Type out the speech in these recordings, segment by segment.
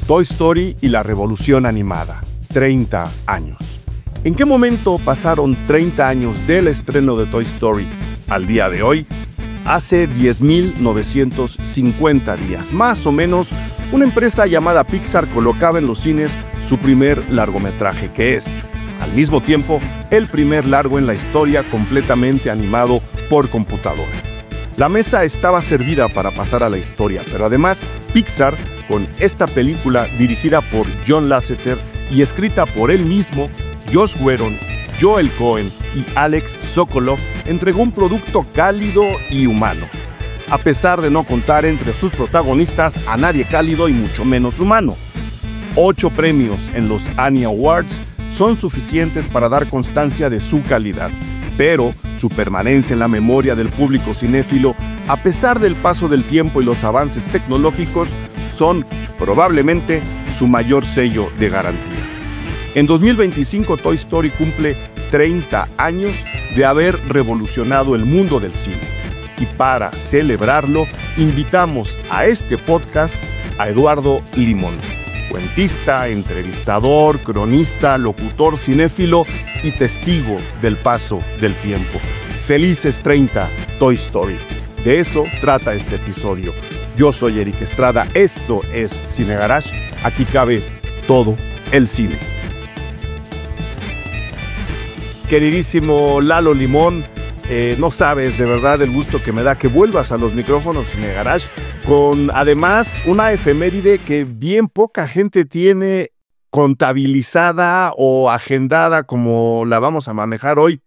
Toy Story y la revolución animada. 30 años. ¿En qué momento pasaron 30 años del estreno de Toy Story al día de hoy? Hace 10.950 días, más o menos, una empresa llamada Pixar colocaba en los cines su primer largometraje, que es, al mismo tiempo, el primer largo en la historia completamente animado por computadora. La mesa estaba servida para pasar a la historia, pero además Pixar, con esta película dirigida por John Lasseter y escrita por él mismo, Joss Whedon, Joel Cohen y Alex Sokoloff, entregó un producto cálido y humano, a pesar de no contar entre sus protagonistas a nadie cálido y mucho menos humano. 8 premios en los Annie Awards son suficientes para dar constancia de su calidad, pero su permanencia en la memoria del público cinéfilo, a pesar del paso del tiempo y los avances tecnológicos, son probablemente su mayor sello de garantía. En 2025, Toy Story cumple 30 años de haber revolucionado el mundo del cine. Y para celebrarlo, invitamos a este podcast a Eduardo Limón, cuentista, entrevistador, cronista, locutor, cinéfilo y testigo del paso del tiempo. Felices 30, Toy Story. De eso trata este episodio. Yo soy Eric Estrada, esto es Cine Garage, aquí cabe todo el cine. Queridísimo Lalo Limón, no sabes de verdad el gusto que me da que vuelvas a los micrófonos Cine Garage, con además una efeméride que bien poca gente tiene contabilizada o agendada como la vamos a manejar hoy.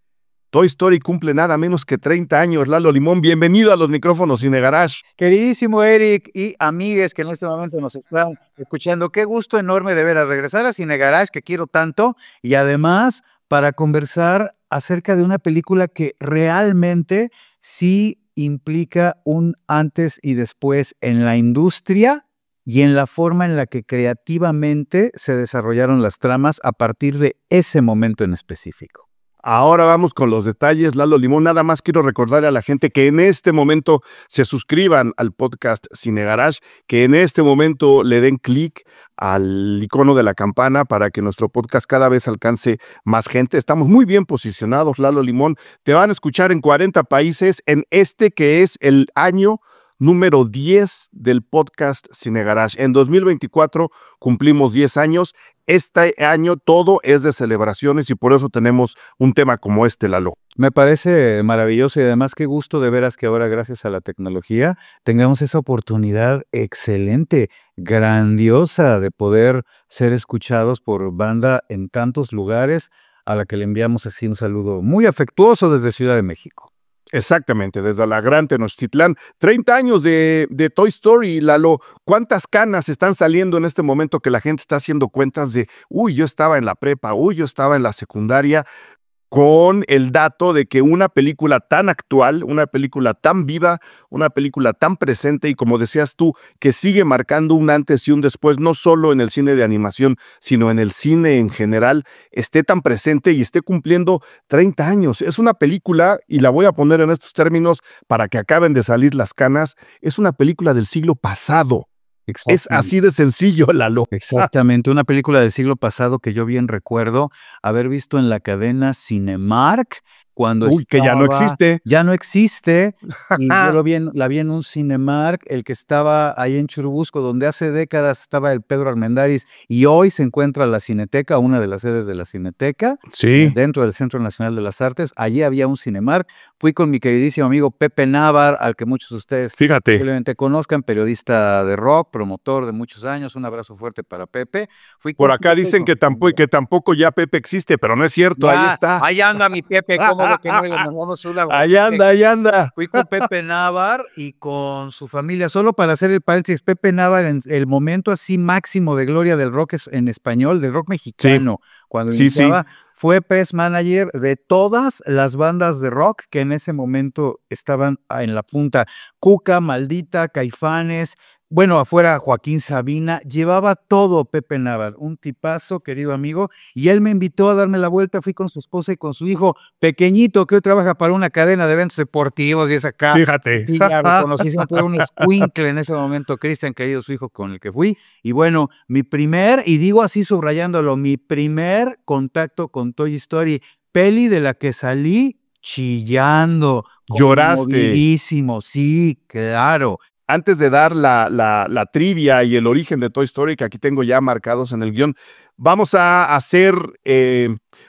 Toy Story cumple nada menos que 30 años. Lalo Limón, bienvenido a los micrófonos Cine Garage. Queridísimo Eric y amigues que en este momento nos están escuchando, qué gusto enorme de ver a regresar a Cine Garage, que quiero tanto, y además para conversar acerca de una película que realmente sí implica un antes y después en la industria y en la forma en la que creativamente se desarrollaron las tramas a partir de ese momento en específico. Ahora vamos con los detalles, Lalo Limón. Nada más quiero recordarle a la gente que en este momento se suscriban al podcast Cine Garage, que en este momento le den clic al icono de la campana para que nuestro podcast cada vez alcance más gente. Estamos muy bien posicionados, Lalo Limón. Te van a escuchar en 40 países en este que es el año número 10 del podcast Cine Garage. En 2024 cumplimos 10 años. Este año todo es de celebraciones y por eso tenemos un tema como este, Lalo. Me parece maravilloso y además qué gusto de veras que ahora gracias a la tecnología tengamos esa oportunidad excelente, grandiosa de poder ser escuchados por banda en tantos lugares, a la que le enviamos así un saludo muy afectuoso desde Ciudad de México. Exactamente, desde la gran Tenochtitlán. 30 años de Toy Story, Lalo. ¿Cuántas canas están saliendo en este momento que la gente está haciendo cuentas de, yo estaba en la prepa, yo estaba en la secundaria? Con el dato de que una película tan actual, una película tan viva, una película tan presente y como decías tú, que sigue marcando un antes y un después, no solo en el cine de animación, sino en el cine en general, esté tan presente y esté cumpliendo 30 años. Es una película, y la voy a poner en estos términos para que acaben de salir las canas, es una película del siglo pasado. Es así de sencillo, Lalo. Exactamente, una película del siglo pasado que yo bien recuerdo haber visto en la cadena Cinemark cuando que ya no existe. Ya no existe, y yo la vi en un Cinemark, el que estaba ahí en Churubusco, donde hace décadas estaba el Pedro Armendáriz, y hoy se encuentra la Cineteca, una de las sedes de la Cineteca, sí, dentro del Centro Nacional de las Artes. Allí había un Cinemark. Fui con mi queridísimo amigo Pepe Navar, al que muchos de ustedes probablemente conozcan, periodista de rock, promotor de muchos años. Un abrazo fuerte para Pepe. Por acá dicen que tampoco ya Pepe existe, pero no es cierto, ahí está. Ahí anda mi Pepe, ¿cómo que no? Le mandamos un abrazo. Ahí anda. Fui con Pepe Navar y con su familia, solo para hacer el paréntesis. Pepe Navar en el momento así máximo de gloria del rock en español, del rock mexicano, cuando iniciaba, fue press manager de todas las bandas de rock que en ese momento estaban en la punta. Cuca, Maldita, Caifanes, Bueno, afuera Joaquín Sabina, llevaba todo Pepe Navar, un tipazo, querido amigo, y él me invitó a darme la vuelta, fui con su esposa y con su hijo pequeñito, que hoy trabaja para una cadena de eventos deportivos y es acá. Fíjate. Sí, ya reconocísimo, pero un escuincle en ese momento, Cristian, querido su hijo con el que fui. Y bueno, mi primer, y digo así subrayándolo, mi primer contacto con Toy Story, peli de la que salí chillando, Lloraste. conmovidísimo, sí, claro. Antes de dar la trivia y el origen de Toy Story, que aquí tengo ya marcados en el guión, vamos a hacer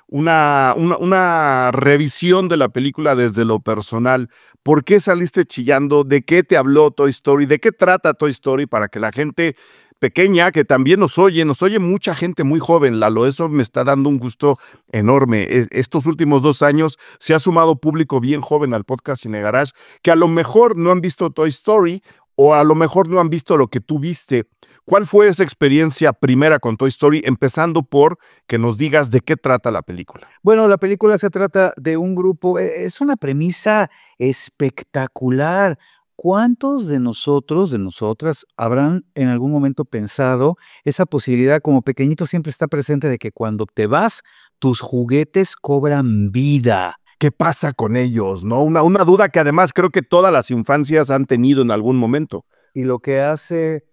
una revisión de la película desde lo personal. ¿Por qué saliste chillando? ¿De qué te habló Toy Story? ¿De qué trata Toy Story? Para que la gente pequeña, que también nos oye mucha gente muy joven, Lalo, eso me está dando un gusto enorme. Estos últimos 2 años se ha sumado público bien joven al podcast Cine Garage, que a lo mejor no han visto Toy Story, o a lo mejor no han visto lo que tú viste. ¿Cuál fue esa experiencia primera con Toy Story? Empezando por que nos digas de qué trata la película. Bueno, la película se trata de un grupo, es una premisa espectacular. ¿Cuántos de nosotros, de nosotras, habrán en algún momento pensado esa posibilidad? Como pequeñito siempre está presente de que cuando te vas, tus juguetes cobran vida. ¿Qué pasa con ellos? ¿No? Una duda que además creo que todas las infancias han tenido en algún momento. Y lo que hace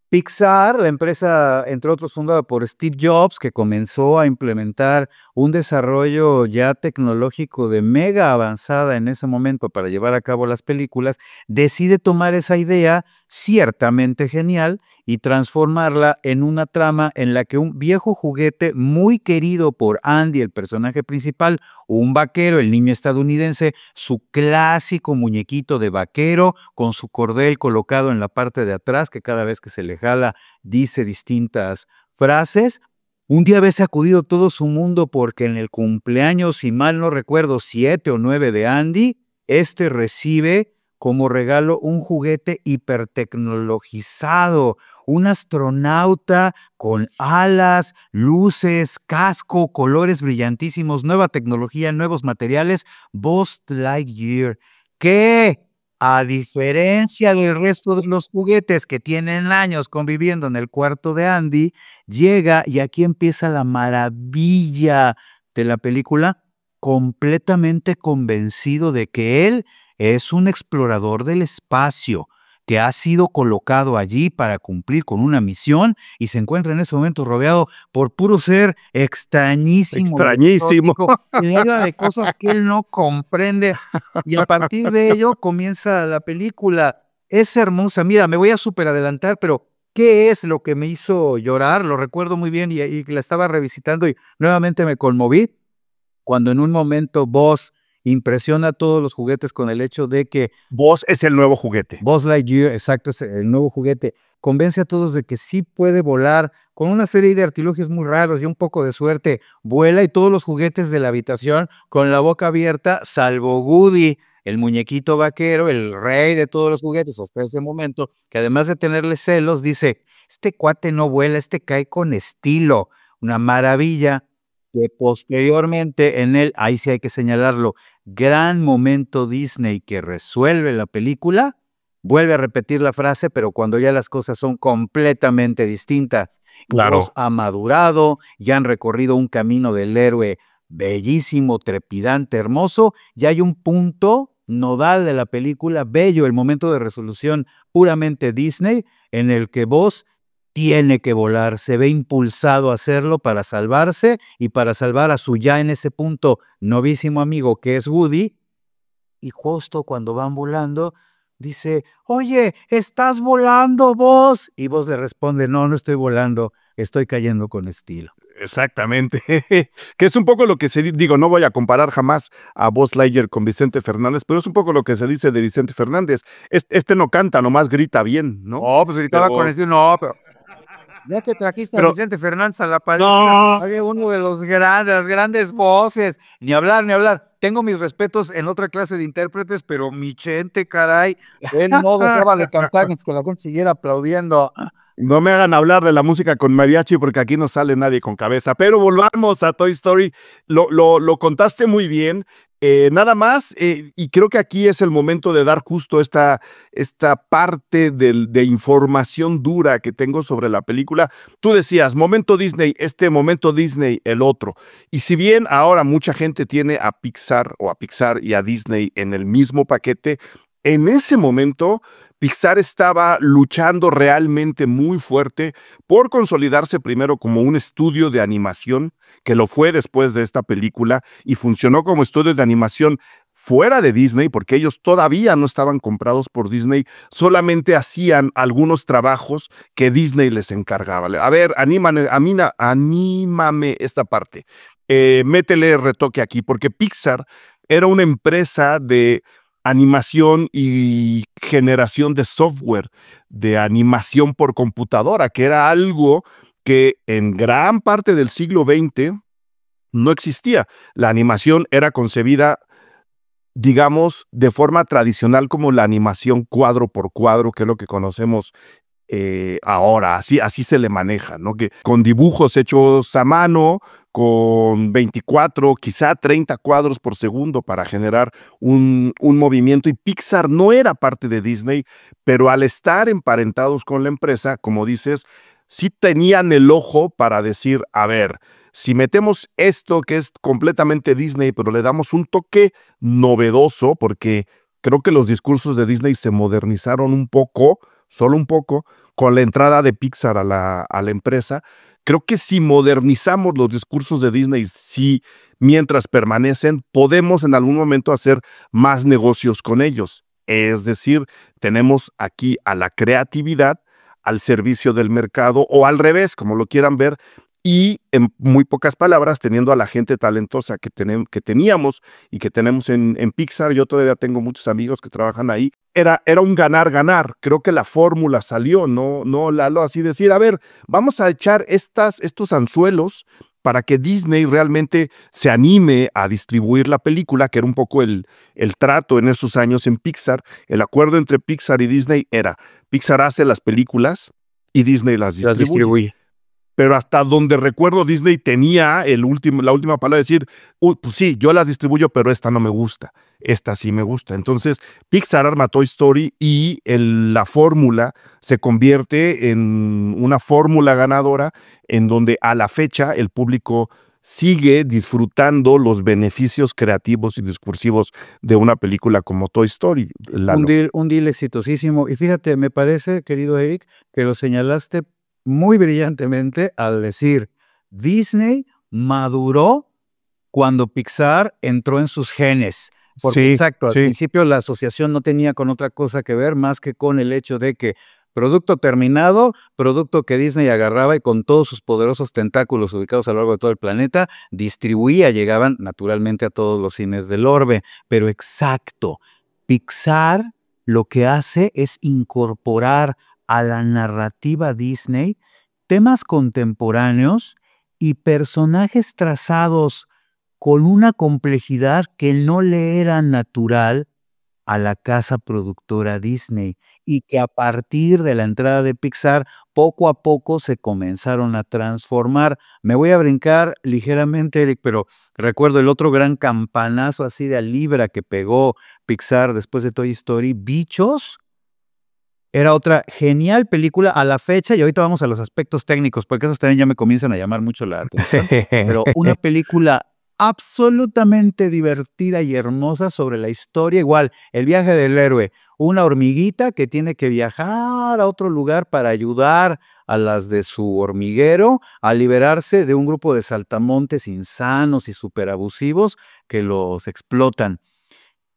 Pixar, la empresa, entre otros, fundada por Steve Jobs, que comenzó a implementar un desarrollo ya tecnológico de mega avanzada en ese momento para llevar a cabo las películas, decide tomar esa idea ciertamente genial y transformarla en una trama en la que un viejo juguete muy querido por Andy, el personaje principal, un vaquero, el niño estadounidense, su clásico muñequito de vaquero con su cordel colocado en la parte de atrás, que cada vez que se le jala dice distintas frases. Un día ve sacudido todo su mundo porque en el cumpleaños, si mal no recuerdo, 7 o 9 de Andy, este recibe como regalo un juguete hipertecnologizado, un astronauta con alas, luces, casco, colores brillantísimos, nueva tecnología, nuevos materiales, Buzz Lightyear, que a diferencia del resto de los juguetes que tienen años conviviendo en el cuarto de Andy, llega y aquí empieza la maravilla de la película, completamente convencido de que él es un explorador del espacio que ha sido colocado allí para cumplir con una misión y se encuentra en ese momento rodeado por puro ser extrañísimo, Extrañísimo. exótico, y habla de cosas que él no comprende. Y a partir de ello comienza la película. Es hermosa. Mira, me voy a súper adelantar, pero ¿qué es lo que me hizo llorar? Lo recuerdo muy bien y la estaba revisitando y nuevamente me conmoví cuando en un momento Buzz impresiona a todos los juguetes con el hecho de que Buzz es el nuevo juguete. Buzz Lightyear, exacto, es el nuevo juguete, convence a todos de que sí puede volar con una serie de artilugios muy raros y un poco de suerte. Vuela y todos los juguetes de la habitación con la boca abierta, salvo Woody, el muñequito vaquero, el rey de todos los juguetes hasta ese momento, que además de tenerle celos, dice, este cuate no vuela, este cae con estilo. Una maravilla. Que posteriormente en él, ahí sí hay que señalarlo, gran momento Disney que resuelve la película, vuelve a repetir la frase, pero cuando ya las cosas son completamente distintas. Claro. Los ha madurado, ya han recorrido un camino del héroe bellísimo, trepidante, hermoso, y hay un punto nodal de la película, bello, el momento de resolución puramente Disney, en el que Buzz tiene que volar, se ve impulsado a hacerlo para salvarse y para salvar a su ya en ese punto novísimo amigo que es Woody. Y justo cuando van volando, dice, oye, ¿estás volando vos? Y Buzz le responde, no, no estoy volando, estoy cayendo con estilo. Exactamente. Que es un poco lo que se digo, no voy a comparar jamás a Buzz Lightyear con Vicente Fernández, pero es un poco lo que se dice de Vicente Fernández. Este no canta, nomás grita bien, ¿no? Oh, pues gritaba Pero- con estilo, no, pero ya que trajiste Pero- a Vicente Fernández a la pared, No. oye, uno de los grandes, las grandes voces, ni hablar, ni hablar. Tengo mis respetos en otra clase de intérpretes, pero mi Chente, caray, él no dejaba de cantar ni que la gente siguiera aplaudiendo. No me hagan hablar de la música con mariachi porque aquí no sale nadie con cabeza. Pero volvamos a Toy Story. Lo contaste muy bien. Nada más, y creo que aquí es el momento de dar justo esta parte de información dura que tengo sobre la película. Tú decías, momento Disney, este momento Disney, el otro. Y si bien ahora mucha gente tiene a Pixar o a Pixar y a Disney en el mismo paquete, en ese momento Pixar estaba luchando realmente muy fuerte por consolidarse primero como un estudio de animación, que lo fue después de esta película, y funcionó como estudio de animación fuera de Disney, porque ellos todavía no estaban comprados por Disney, solamente hacían algunos trabajos que Disney les encargaba. A ver, anímame esta parte. Métele retoque aquí, porque Pixar era una empresa de animación y generación de software, de animación por computadora, que era algo que en gran parte del siglo XX no existía. La animación era concebida, digamos, de forma tradicional como la animación cuadro por cuadro, que es lo que conocemos ahora, así se le maneja, ¿no? Que con dibujos hechos a mano, con 24, quizá 30 cuadros por segundo para generar un movimiento. Y Pixar no era parte de Disney, pero al estar emparentados con la empresa, como dices, sí tenían el ojo para decir, a ver, si metemos esto que es completamente Disney, pero le damos un toque novedoso, porque creo que los discursos de Disney se modernizaron un poco, solo un poco, con la entrada de Pixar a la empresa. Creo que si modernizamos los discursos de Disney, si mientras permanecen, podemos en algún momento hacer más negocios con ellos. Es decir, tenemos aquí a la creatividad al servicio del mercado, o al revés, como lo quieran ver, y en muy pocas palabras, teniendo a la gente talentosa que teníamos y que tenemos en Pixar. Yo todavía tengo muchos amigos que trabajan ahí. Era un ganar-ganar. Creo que la fórmula salió, no Lalo, así decir, a ver, vamos a echar estos anzuelos para que Disney realmente se anime a distribuir la película, que era un poco el trato en esos años en Pixar. El acuerdo entre Pixar y Disney era, Pixar hace las películas y Disney las distribuye. Pero hasta donde recuerdo, Disney tenía la última palabra de decir, pues sí, yo las distribuyo, pero esta no me gusta, esta sí me gusta. Entonces, Pixar arma Toy Story y la fórmula se convierte en una fórmula ganadora en donde a la fecha el público sigue disfrutando los beneficios creativos y discursivos de una película como Toy Story. Un deal exitosísimo. Y fíjate, me parece, querido Eric, que lo señalaste muy brillantemente al decir, Disney maduró cuando Pixar entró en sus genes. Porque, Sí, exacto, al sí. principio la asociación no tenía con otra cosa que ver más que con el hecho de que producto terminado, producto que Disney agarraba y con todos sus poderosos tentáculos ubicados a lo largo de todo el planeta, distribuía, llegaban naturalmente a todos los cines del orbe. Pero exacto, Pixar lo que hace es incorporar a la narrativa Disney temas contemporáneos y personajes trazados con una complejidad que no le era natural a la casa productora Disney, y que a partir de la entrada de Pixar, poco a poco se comenzaron a transformar. Me voy a brincar ligeramente, Eric, pero recuerdo el otro gran campanazo así de a libra que pegó Pixar después de Toy Story, Bichos. Era otra genial película a la fecha, y ahorita vamos a los aspectos técnicos, porque esos también ya me comienzan a llamar mucho la atención, pero una película absolutamente divertida y hermosa sobre la historia, igual, el viaje del héroe, una hormiguita que tiene que viajar a otro lugar para ayudar a las de su hormiguero a liberarse de un grupo de saltamontes insanos y superabusivos que los explotan.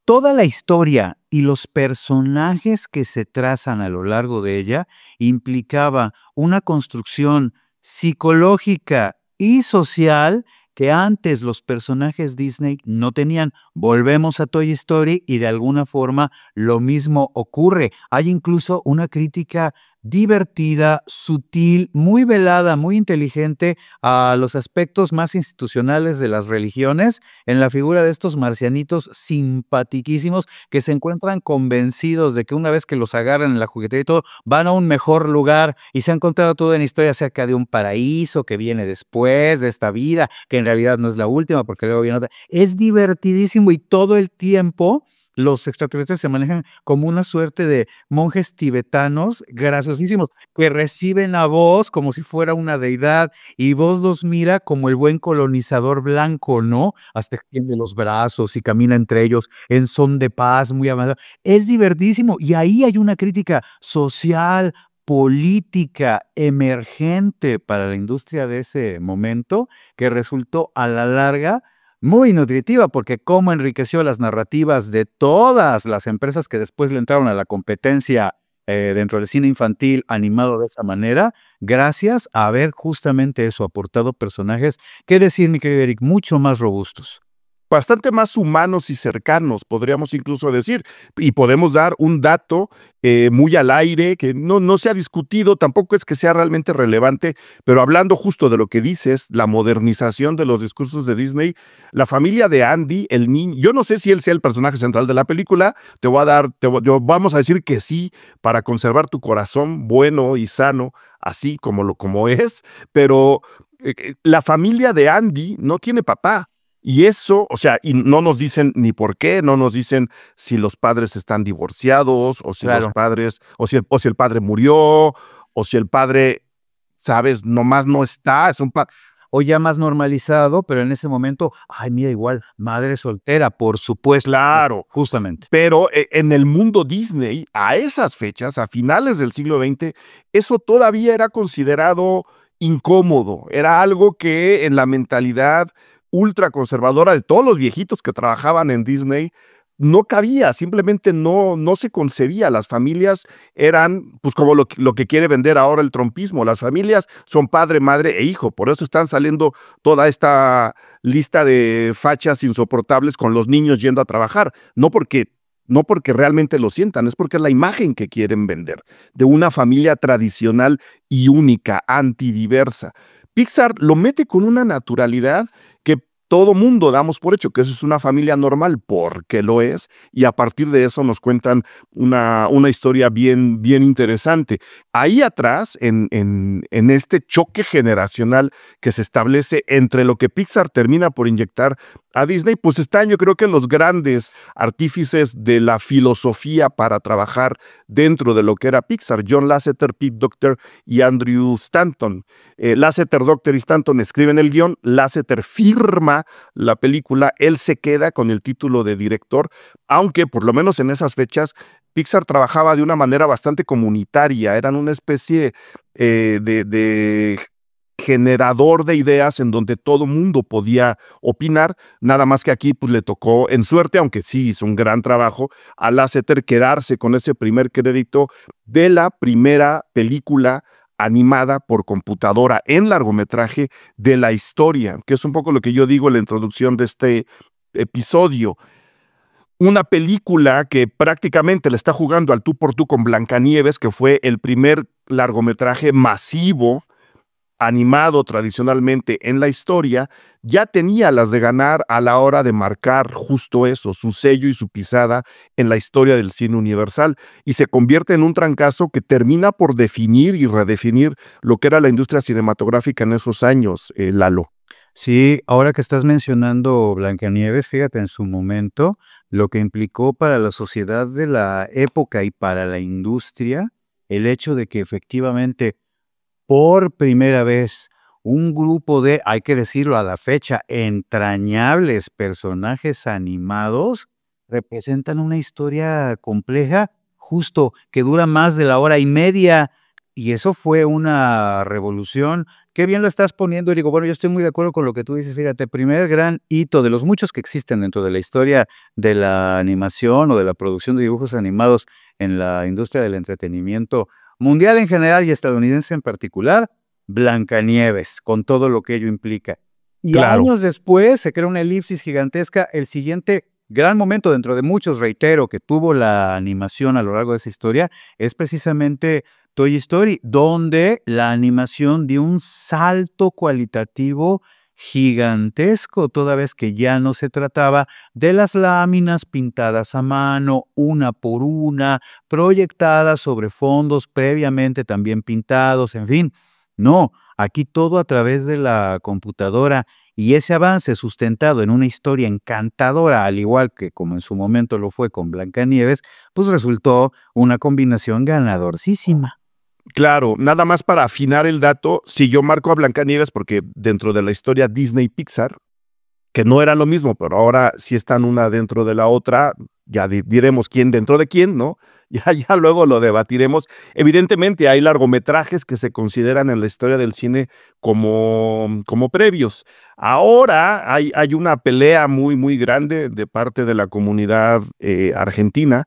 Toda la historia y los personajes que se trazan a lo largo de ella implicaba una construcción psicológica y social que antes los personajes Disney no tenían. Volvemos a Toy Story y de alguna forma lo mismo ocurre. Hay incluso una crítica divertida, sutil, muy velada, muy inteligente a los aspectos más institucionales de las religiones, en la figura de estos marcianitos simpatiquísimos que se encuentran convencidos de que una vez que los agarran en la juguetería y todo, van a un mejor lugar y se han contado toda una historia acerca de un paraíso que viene después de esta vida, que en realidad no es la última porque luego viene otra. Es divertidísimo y todo el tiempo los extraterrestres se manejan como una suerte de monjes tibetanos graciosísimos que reciben a Vos como si fuera una deidad y Vos los mira como el buen colonizador blanco, ¿no? Hasta extiende los brazos y camina entre ellos en son de paz, muy avanzado. Es divertísimo y ahí hay una crítica social, política, emergente para la industria de ese momento que resultó a la larga muy nutritiva, porque cómo enriqueció las narrativas de todas las empresas que después le entraron a la competencia dentro del cine infantil animado de esa manera, gracias a haber justamente eso, aportado personajes, qué decir, mi querido Eric, mucho más robustos. Bastante más humanos y cercanos, podríamos incluso decir. Y podemos dar un dato muy al aire, que no se ha discutido, tampoco es que sea realmente relevante, pero hablando justo de lo que dices, la modernización de los discursos de Disney, la familia de Andy, el niño, yo no sé si él sea el personaje central de la película, vamos a decir que sí, para conservar tu corazón bueno y sano, así como es, pero la familia de Andy no tiene papá. Y eso, o sea, y no nos dicen ni por qué, no nos dicen si los padres están divorciados, o si los Claro. padres, o si el padre murió, o si el padre, sabes, nomás no está, es un O ya más normalizado, pero en ese momento, ay, mira, igual, madre soltera, por supuesto, claro. justamente. Pero en el mundo Disney, a esas fechas, a finales del siglo XX, eso todavía era considerado incómodo. Era algo que en la mentalidad ultraconservadora de todos los viejitos que trabajaban en Disney no cabía, simplemente no se concebía. Las familias eran, pues como lo que quiere vender ahora el trumpismo. Las familias son padre, madre e hijo. Por eso están saliendo toda esta lista de fachas insoportables con los niños yendo a trabajar. No porque realmente lo sientan, es porque es la imagen que quieren vender de una familia tradicional y única, antidiversa. Pixar lo mete con una naturalidad que todo mundo damos por hecho, que eso es una familia normal, porque lo es, y a partir de eso nos cuentan una historia bien, bien interesante. Ahí atrás, en este choque generacional que se establece entre lo que Pixar termina por inyectar a Disney, pues están, yo creo que los grandes artífices de la filosofía para trabajar dentro de lo que era Pixar: John Lasseter, Pete Docter y Andrew Stanton. Lasseter, Docter y Stanton escriben el guión, Lasseter firma la película, él se queda con el título de director, aunque por lo menos en esas fechas Pixar trabajaba de una manera bastante comunitaria, eran una especie de generador de ideas en donde todo mundo podía opinar, nada más que aquí pues le tocó en suerte, aunque sí hizo un gran trabajo, a Lasseter quedarse con ese primer crédito de la primera película animada por computadora en largometraje de la historia, que es un poco lo que yo digo en la introducción de este episodio. Una película que prácticamente le está jugando al tú por tú con Blancanieves, que fue el primer largometraje masivo animado tradicionalmente en la historia, ya tenía las de ganar a la hora de marcar justo eso, su sello y su pisada en la historia del cine universal, y se convierte en un trancazo que termina por definir y redefinir lo que era la industria cinematográfica en esos años, Lalo. Sí, ahora que estás mencionando Blancanieves, fíjate en su momento lo que implicó para la sociedad de la época y para la industria el hecho de que efectivamente por primera vez un grupo de, hay que decirlo a la fecha, entrañables personajes animados representan una historia compleja, justo que dura más de la hora y media. Y eso fue una revolución. Qué bien lo estás poniendo, y digo, bueno, yo estoy muy de acuerdo con lo que tú dices. Fíjate, primer gran hito de los muchos que existen dentro de la historia de la animación o de la producción de dibujos animados en la industria del entretenimiento mundial en general y estadounidense en particular, Blancanieves, con todo lo que ello implica. Y Claro. años después se crea una elipsis gigantesca. El siguiente gran momento dentro de muchos, reitero, que tuvo la animación a lo largo de esa historia, es precisamente Toy Story, donde la animación dio un salto cualitativo gigantesco, toda vez que ya no se trataba de las láminas pintadas a mano, una por una, proyectadas sobre fondos previamente también pintados, en fin. No, aquí todo a través de la computadora, y ese avance sustentado en una historia encantadora, al igual que como en su momento lo fue con Blancanieves, pues resultó una combinación ganadorcísima. Claro, nada más para afinar el dato, si yo marco a Blancanieves, porque dentro de la historia Disney Pixar, que no era lo mismo, pero ahora sí están una dentro de la otra, ya diremos quién dentro de quién, ¿no? Ya luego lo debatiremos. Evidentemente hay largometrajes que se consideran en la historia del cine como previos. Ahora hay una pelea muy grande de parte de la comunidad argentina,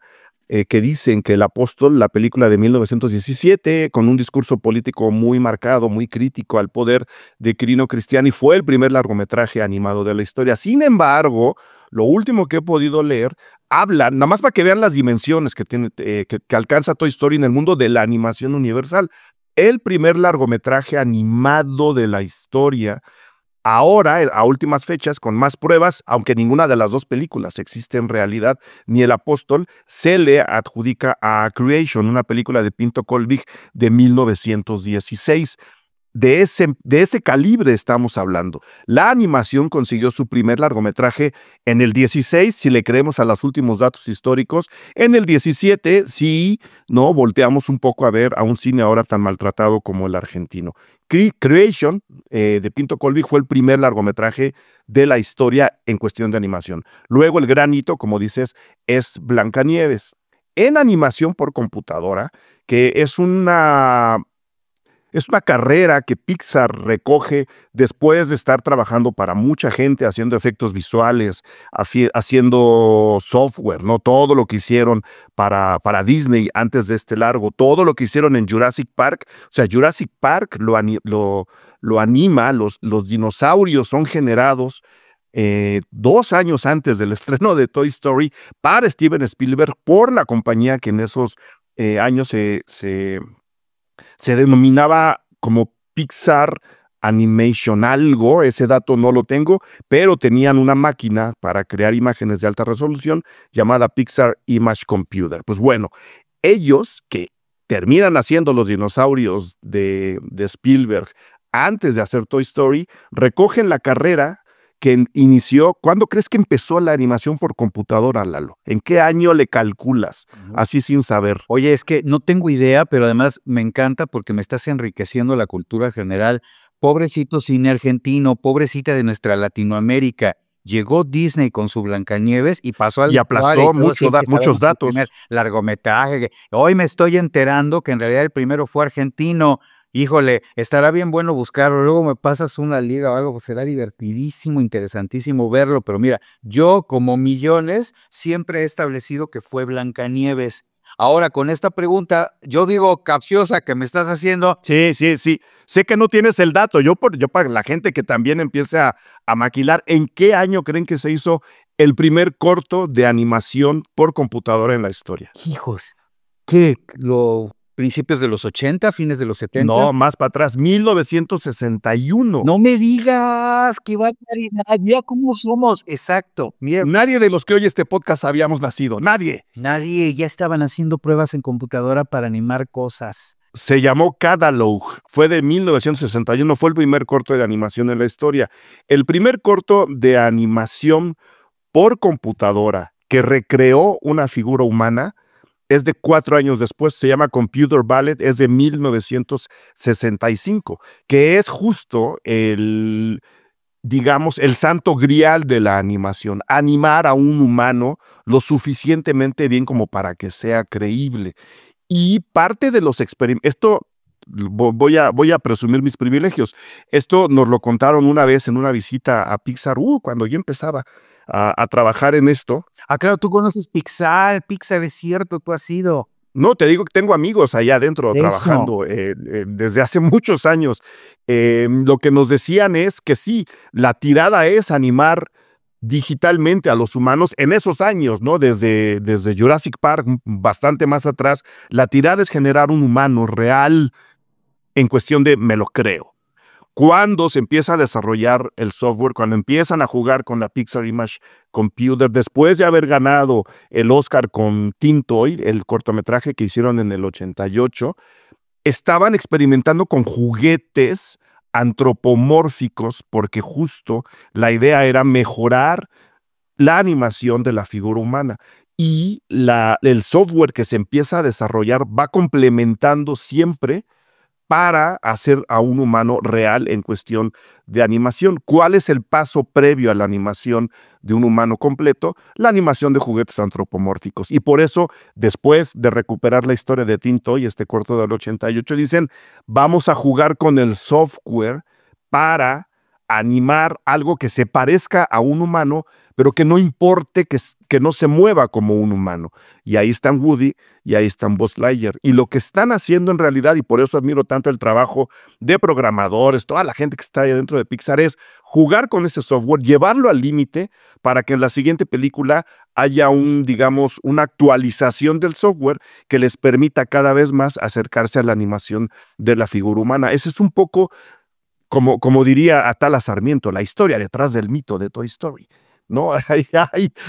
que dicen que El Apóstol, la película de 1917, con un discurso político muy marcado, muy crítico al poder de Quirino Cristiani, fue el primer largometraje animado de la historia. Sin embargo, lo último que he podido leer habla, nada más para que vean las dimensiones que tiene, que alcanza Toy Story en el mundo de la animación universal. El primer largometraje animado de la historia. Ahora, a últimas fechas, con más pruebas, aunque ninguna de las dos películas existe en realidad, ni El Apóstol, se le adjudica a Creation, una película de Pinto Colvig de 1916. De ese calibre estamos hablando. La animación consiguió su primer largometraje en el 16, si le creemos a los últimos datos históricos. En el 17, sí, no, volteamos un poco a ver a un cine ahora tan maltratado como el argentino. Creation, de Pinto Colvig, fue el primer largometraje de la historia en cuestión de animación. Luego el gran hito, como dices, es Blancanieves. En animación por computadora, que es una carrera que Pixar recoge después de estar trabajando para mucha gente, haciendo efectos visuales, haciendo software, ¿no? Todo lo que hicieron para Disney antes de este largo, todo lo que hicieron en Jurassic Park. O sea, Jurassic Park lo anima, los dinosaurios son generados 2 años antes del estreno de Toy Story para Steven Spielberg, por la compañía que en esos años se denominaba como Pixar Animation algo, ese dato no lo tengo, pero tenían una máquina para crear imágenes de alta resolución llamada Pixar Image Computer. Pues bueno, ellos que terminan haciendo los dinosaurios de Spielberg antes de hacer Toy Story, recogen la carrera que inició. ¿Cuándo crees que empezó la animación por computadora, Lalo? ¿En qué año le calculas? Así sin saber. Oye, es que no tengo idea, pero además me encanta porque me estás enriqueciendo la cultura general. Pobrecito cine argentino, pobrecita de nuestra Latinoamérica. Llegó Disney con su Blancanieves y pasó al y aplastó muchos datos. Largometraje. Hoy me estoy enterando que en realidad el primero fue argentino. Híjole, estará bien bueno buscarlo. Luego me pasas una liga o algo, pues será divertidísimo, interesantísimo verlo. Pero mira, yo como millones siempre he establecido que fue Blancanieves. Ahora, con esta pregunta, yo digo capciosa que me estás haciendo. Sí. Sé que no tienes el dato. Yo para la gente que también empiece a maquilar, ¿en qué año creen que se hizo el primer corto de animación por computadora en la historia? Hijos, ¿qué? ¿Principios de los 80, fines de los 70? No, más para atrás, 1961. No me digas, qué barbaridad, mira cómo somos. Exacto, mira. Nadie de los que oye este podcast habíamos nacido, nadie. Nadie, ya estaban haciendo pruebas en computadora para animar cosas. Se llamó Catalogue, fue de 1961, fue el primer corto de animación en la historia. El primer corto de animación por computadora que recreó una figura humana es de 4 años después, se llama Computer Ballet, es de 1965, que es justo digamos, el santo grial de la animación, animar a un humano lo suficientemente bien como para que sea creíble. Y parte de los experimentos, esto voy a presumir mis privilegios, esto nos lo contaron una vez en una visita a Pixar, cuando yo empezaba a trabajar en esto. Ah, claro, tú conoces Pixar es cierto, tú has ido. No, te digo que tengo amigos allá adentro trabajando desde hace muchos años. Lo que nos decían es que sí, la tirada es animar digitalmente a los humanos en esos años, ¿no? Desde Jurassic Park, bastante más atrás, la tirada es generar un humano real en cuestión de me lo creo. Cuando se empieza a desarrollar el software, cuando empiezan a jugar con la Pixar Image Computer, después de haber ganado el Oscar con Teen Toy, el cortometraje que hicieron en el 88, estaban experimentando con juguetes antropomórficos porque justo la idea era mejorar la animación de la figura humana. Y el software que se empieza a desarrollar va complementando siempre para hacer a un humano real en cuestión de animación. ¿Cuál es el paso previo a la animación de un humano completo? La animación de juguetes antropomórficos. Y por eso, después de recuperar la historia de Teen Toy, este corto del 88, dicen, vamos a jugar con el software para animar algo que se parezca a un humano, pero que no importe que no se mueva como un humano. Y ahí están Woody y ahí están Buzz Lightyear. Y lo que están haciendo en realidad, y por eso admiro tanto el trabajo de programadores, toda la gente que está ahí dentro de Pixar, es jugar con ese software, llevarlo al límite para que en la siguiente película haya digamos, una actualización del software que les permita cada vez más acercarse a la animación de la figura humana. Ese es un poco como diría Atala Sarmiento, la historia detrás del mito de Toy Story, ¿no?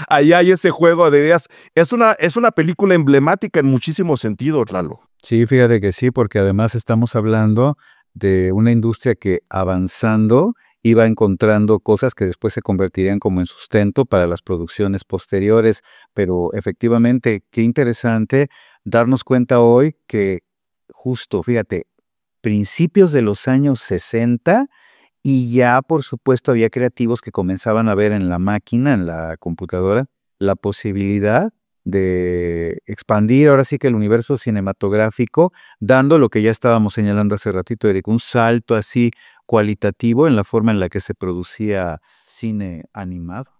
Ahí hay ese juego de ideas. Es una película emblemática en muchísimos sentidos, Lalo. Sí, fíjate que sí, porque además estamos hablando de una industria que avanzando iba encontrando cosas que después se convertirían como en sustento para las producciones posteriores. Pero efectivamente, qué interesante darnos cuenta hoy que justo, fíjate, principios de los años 60 y ya, por supuesto, había creativos que comenzaban a ver en la máquina, en la computadora, la posibilidad de expandir ahora sí que el universo cinematográfico, dando lo que ya estábamos señalando hace ratito, Eric, un salto así cualitativo en la forma en la que se producía cine animado.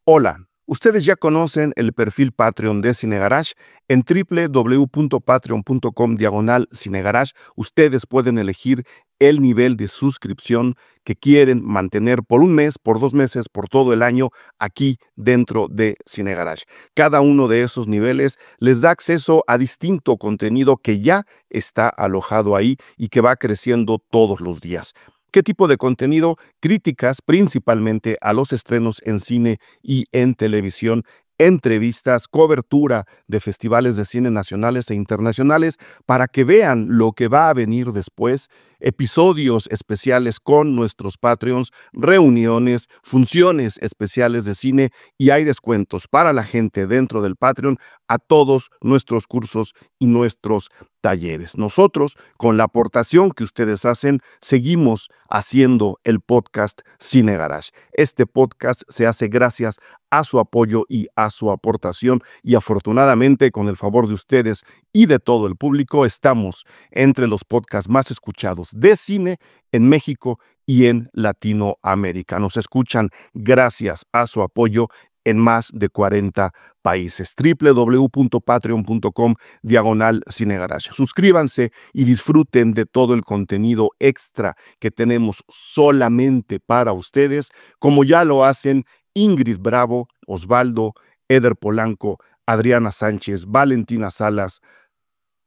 Hola, ustedes ya conocen el perfil Patreon de Cinegarage. En www.patreon.com/Cinegarage ustedes pueden elegir el nivel de suscripción que quieren mantener por un mes, por 2 meses, por todo el año aquí dentro de Cinegarage. Cada uno de esos niveles les da acceso a distinto contenido que ya está alojado ahí y que va creciendo todos los días. ¿Qué tipo de contenido? Críticas principalmente a los estrenos en cine y en televisión, entrevistas, cobertura de festivales de cine nacionales e internacionales para que vean lo que va a venir después, episodios especiales con nuestros Patreons, reuniones, funciones especiales de cine y hay descuentos para la gente dentro del Patreon a todos nuestros cursos y nuestros talleres. Nosotros, con la aportación que ustedes hacen, seguimos haciendo el podcast Cine Garage. Este podcast se hace gracias a su apoyo y a su aportación y afortunadamente, con el favor de ustedes y de todo el público, estamos entre los podcasts más escuchados de cine en México y en Latinoamérica. Nos escuchan gracias a su apoyo en más de 40 países. www.patreon.com/Cinegarage. Suscríbanse y disfruten de todo el contenido extra que tenemos solamente para ustedes, como ya lo hacen Ingrid Bravo, Osvaldo, Eder Polanco, Adriana Sánchez, Valentina Salas,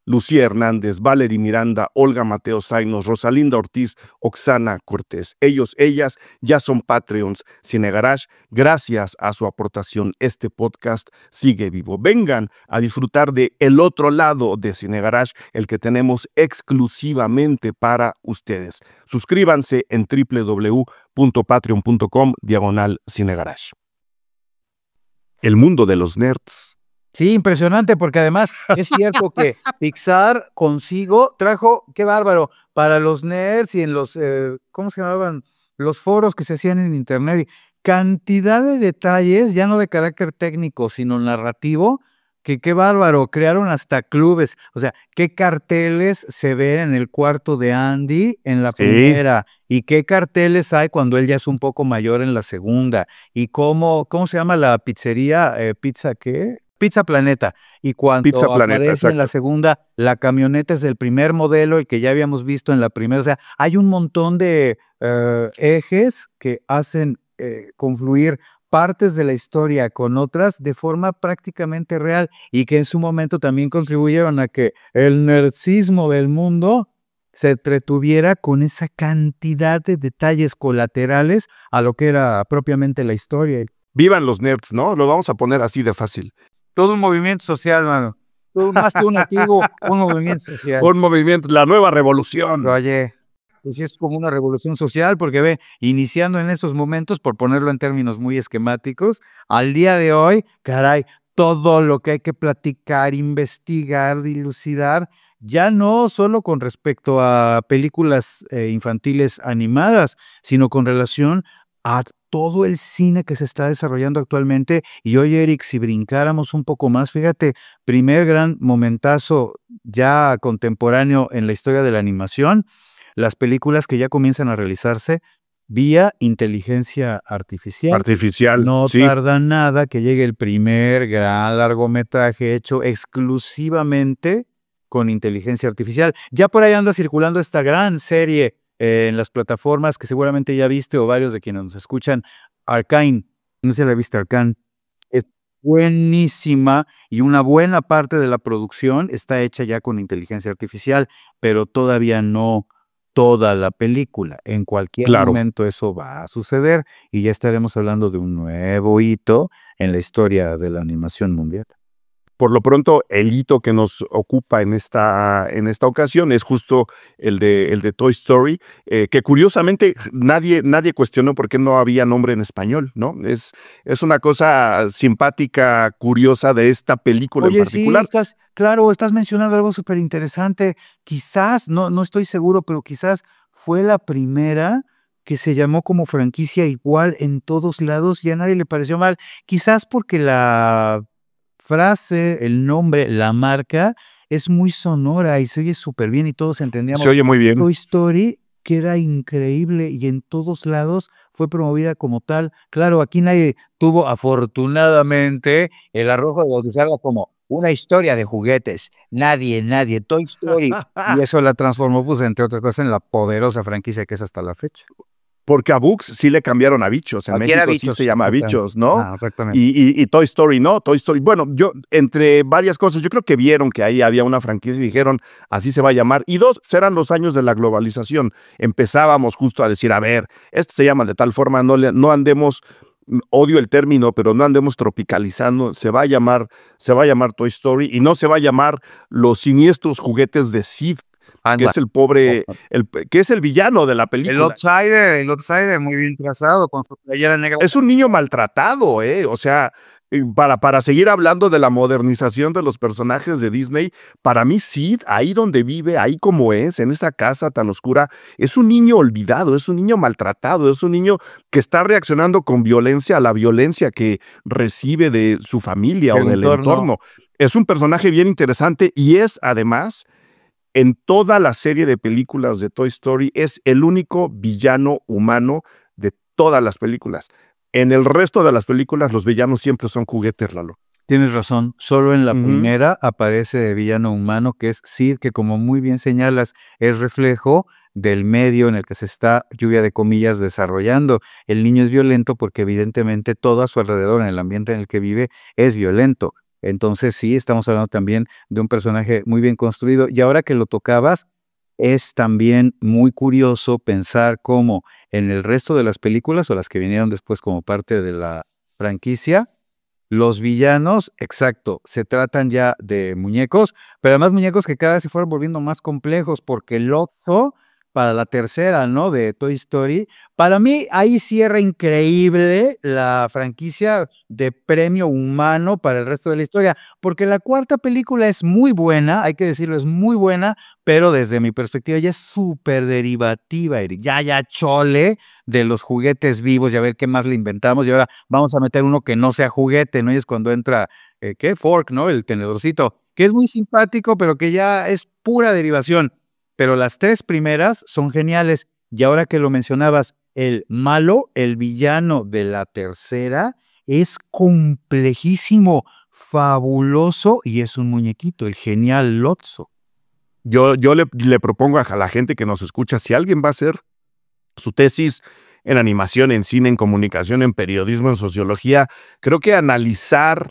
Lucía Hernández, Valery Miranda, Olga Mateo Zainos, Rosalinda Ortiz, Oxana Cortés. Ellos, ellas ya son Patreons Cinegarage. Gracias a su aportación, este podcast sigue vivo. Vengan a disfrutar de el otro lado de Cinegarage, el que tenemos exclusivamente para ustedes. Suscríbanse en www.patreon.com/Cinegarage. El mundo de los nerds. Sí, impresionante, porque además es cierto que Pixar consigo trajo, qué bárbaro, para los nerds y en los, ¿cómo se llamaban? Los foros que se hacían en internet. Y cantidad de detalles, ya no de carácter técnico, sino narrativo, que qué bárbaro, crearon hasta clubes. O sea, qué carteles se ven en el cuarto de Andy en la primera, y qué carteles hay cuando él ya es un poco mayor en la segunda, y cómo se llama la pizzería, ¿pizza qué? Pizza Planeta. Y cuando Pizza Planeta, aparece en la exacto. segunda, la camioneta es del primer modelo, el que ya habíamos visto en la primera. O sea, hay un montón de ejes que hacen confluir partes de la historia con otras de forma prácticamente real y que en su momento también contribuyeron a que el nerdsismo del mundo se entretuviera con esa cantidad de detalles colaterales a lo que era propiamente la historia. Vivan los nerds, ¿no? Lo vamos a poner así de fácil. Todo un movimiento social, mano. Más que un antiguo, un movimiento social. Un movimiento, la nueva revolución. Oye, pues es como una revolución social, porque ve, iniciando en esos momentos, por ponerlo en términos muy esquemáticos, al día de hoy, caray, todo lo que hay que platicar, investigar, dilucidar, ya no solo con respecto a películas infantiles animadas, sino con relación a todo el cine que se está desarrollando actualmente. Y oye, Eric, si brincáramos un poco más, fíjate, primer gran momentazo ya contemporáneo en la historia de la animación, las películas que ya comienzan a realizarse vía inteligencia artificial. No sí. tarda nada que llegue el primer gran largometraje hecho exclusivamente con inteligencia artificial. Ya por ahí anda circulando esta gran serie en las plataformas que seguramente ya viste o varios de quienes nos escuchan, Arcane. No sé si la viste, Arcane. Es buenísima y una buena parte de la producción está hecha ya con inteligencia artificial, pero todavía no toda la película. En cualquier momento eso va a suceder y ya estaremos hablando de un nuevo hito en la historia de la animación mundial. Por lo pronto, el hito que nos ocupa en esta ocasión es justo el de Toy Story, que curiosamente nadie cuestionó por qué no había nombre en español, ¿no? Es una cosa simpática, curiosa de esta película en particular. Sí, estás mencionando algo súper interesante. Quizás, no estoy seguro, pero quizás fue la primera que se llamó como franquicia igual en todos lados y a nadie le pareció mal. Quizás porque la frase, el nombre, la marca, es muy sonora y se oye súper bien y todos entendíamos. Se oye muy bien. Toy Story queda increíble y en todos lados fue promovida como tal. Claro, aquí nadie tuvo, afortunadamente, el arrojo de bautizarla como una historia de juguetes. Nadie, Toy Story. Y eso la transformó, pues, entre otras cosas, en la poderosa franquicia que es hasta la fecha. Porque a Books sí le cambiaron a Bichos. En México sí se llama Bichos, ¿no? Exactamente. Y Toy Story, ¿no? Toy Story. Bueno, yo, entre varias cosas, yo creo que vieron que ahí había una franquicia y dijeron, así se va a llamar. Y dos, serán los años de la globalización. Empezábamos justo a decir, a ver, esto se llama de tal forma, no andemos, odio el término, pero no andemos tropicalizando. Se va a llamar Toy Story y no se va a llamar Los siniestros juguetes de Sid, que es el pobre, que es el villano de la película. El outsider muy bien trazado, con su playera negra. Es un niño maltratado, o sea, para seguir hablando de la modernización de los personajes de Disney, para mí Sid, ahí donde vive, ahí como es, en esa casa tan oscura, es un niño olvidado, es un niño maltratado, es un niño que está reaccionando con violencia a la violencia que recibe de su familia o del entorno. Es un personaje bien interesante y es, además, en toda la serie de películas de Toy Story, es el único villano humano de todas las películas. En el resto de las películas, los villanos siempre son juguetes, Lalo. Tienes razón. Solo en la primera aparece el villano humano, que es Sid, que como muy bien señalas, es reflejo del medio en el que se está, lluvia de comillas, desarrollando. El niño es violento porque evidentemente todo a su alrededor, en el ambiente en el que vive, es violento. Entonces sí, estamos hablando también de un personaje muy bien construido. Y ahora que lo tocabas, es también muy curioso pensar cómo en el resto de las películas o las que vinieron después como parte de la franquicia, los villanos, exacto, se tratan ya de muñecos, pero además muñecos que cada vez se fueron volviendo más complejos porque el Otto, para la tercera, ¿no?, de Toy Story, para mí ahí cierra increíble la franquicia de premio humano para el resto de la historia, porque la cuarta película es muy buena, hay que decirlo, es muy buena, pero desde mi perspectiva ya es súper derivativa, Eric, ya chole de los juguetes vivos y a ver qué más le inventamos, y ahora vamos a meter uno que no sea juguete, ¿no? Y es cuando entra, ¿qué? Fork, ¿no? El tenedorcito, que es muy simpático, pero que ya es pura derivación. Pero las tres primeras son geniales. Y ahora que lo mencionabas, el malo, el villano de la tercera, es complejísimo, fabuloso y es un muñequito, el genial Lotso. Yo le propongo a la gente que nos escucha, si alguien va a hacer su tesis en animación, en cine, en comunicación, en periodismo, en sociología. Creo que analizar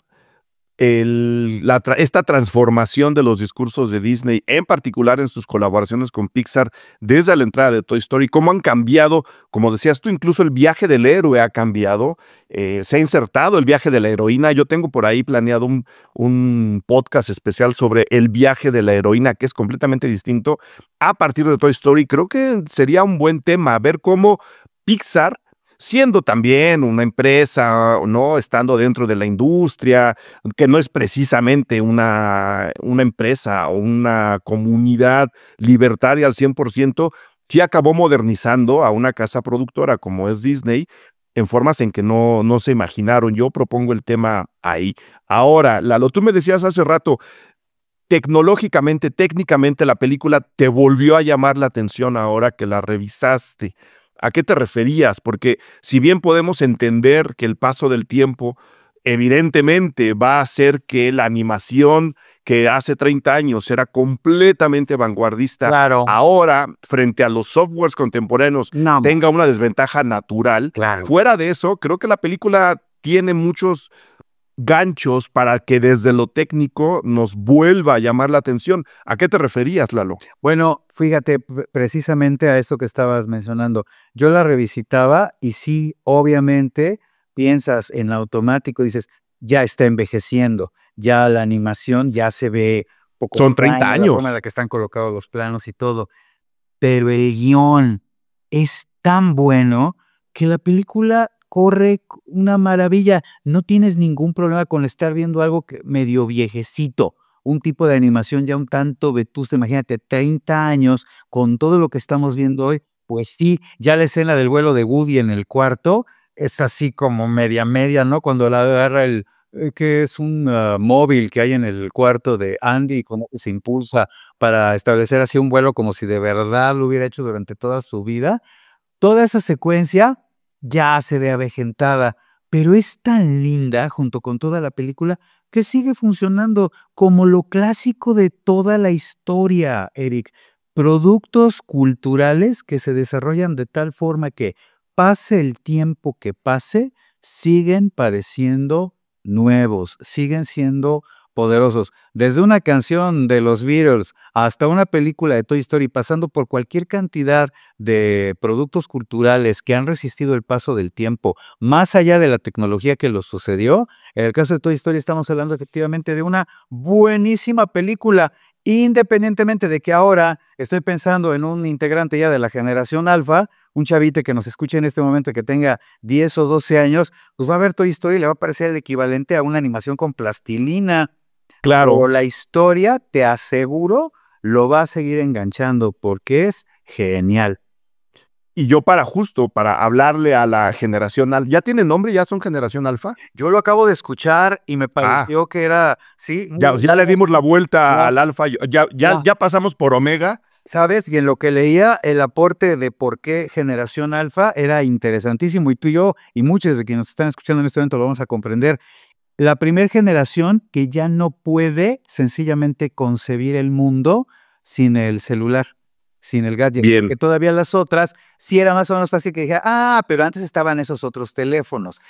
esta transformación de los discursos de Disney, en particular en sus colaboraciones con Pixar, desde la entrada de Toy Story, cómo han cambiado, como decías tú, incluso el viaje del héroe ha cambiado, se ha insertado el viaje de la heroína. Yo tengo por ahí planeado un podcast especial sobre el viaje de la heroína, que es completamente distinto a partir de Toy Story. Creo que sería un buen tema ver cómo Pixar, siendo también una empresa, ¿no? Estando dentro de la industria, que no es precisamente una empresa o una comunidad libertaria al 100%, sí acabó modernizando a una casa productora como es Disney en formas en que no se imaginaron. Yo propongo el tema ahí. Ahora, Lalo, tú me decías hace rato, tecnológicamente, técnicamente, la película te volvió a llamar la atención ahora que la revisaste. ¿A qué te referías? Porque si bien podemos entender que el paso del tiempo evidentemente va a hacer que la animación que hace 30 años era completamente vanguardista, Claro. ahora, frente a los softwares contemporáneos, No, tenga una desventaja natural. claro. Fuera de eso, creo que la película tiene muchos ganchos para que desde lo técnico nos vuelva a llamar la atención. ¿A qué te referías, Lalo? Bueno, fíjate, precisamente a eso que estabas mencionando. Yo la revisitaba y sí, obviamente, piensas en automático, dices, ya está envejeciendo, ya la animación ya se ve poco Son 30 extraña, la forma en años. la que están colocados los planos y todo. Pero el guión es tan bueno que la película corre una maravilla. No tienes ningún problema con estar viendo algo medio viejecito, un tipo de animación ya un tanto vetusta. Imagínate, 30 años con todo lo que estamos viendo hoy. Pues sí, ya la escena del vuelo de Woody en el cuarto es así como media, ¿no? Cuando la agarra que es un móvil que hay en el cuarto de Andy y con eso se impulsa para establecer así un vuelo como si de verdad lo hubiera hecho durante toda su vida. Toda esa secuencia ya se ve avejentada, pero es tan linda junto con toda la película que sigue funcionando como lo clásico de toda la historia, Eric. Productos culturales que se desarrollan de tal forma que pase el tiempo que pase, siguen pareciendo nuevos, siguen siendo poderosos. Desde una canción de los Beatles hasta una película de Toy Story, pasando por cualquier cantidad de productos culturales que han resistido el paso del tiempo, más allá de la tecnología que los sucedió. En el caso de Toy Story estamos hablando efectivamente de una buenísima película, independientemente de que ahora estoy pensando en un integrante ya de la generación alfa, un chavite que nos escuche en este momento que tenga 10 o 12 años, pues va a ver Toy Story y le va a parecer el equivalente a una animación con plastilina. Claro. Pero la historia, te aseguro, lo va a seguir enganchando porque es genial. Y yo para hablarle a la generación alfa, ¿ya tiene nombre? ¿Ya son generación alfa? Yo lo acabo de escuchar y me Ah, pareció que era, sí, ya le dimos la vuelta ya, al alfa, ya. ya pasamos por omega. ¿Sabes? Y en lo que leía, el aporte de por qué generación alfa era interesantísimo, y tú y yo, y muchos de quienes nos están escuchando en este momento lo vamos a comprender. La primer generación que ya no puede sencillamente concebir el mundo sin el celular, sin el gadget, Bien. porque todavía las otras sí era más o menos fácil que dijera, pero antes estaban esos otros teléfonos.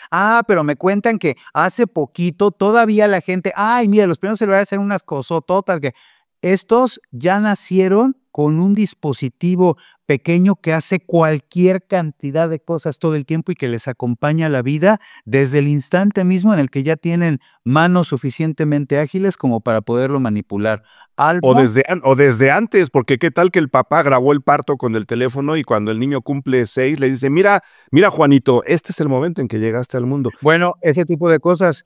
Pero me cuentan que hace poquito todavía la gente, mira, los primeros celulares eran unas cosototas que estos ya nacieron con un dispositivo pequeño que hace cualquier cantidad de cosas todo el tiempo y que les acompaña la vida desde el instante mismo en el que ya tienen manos suficientemente ágiles como para poderlo manipular. O Alfa, desde antes, porque qué tal que el papá grabó el parto con el teléfono y cuando el niño cumple 6 le dice, mira, Juanito, este es el momento en que llegaste al mundo. bueno, ese tipo de cosas,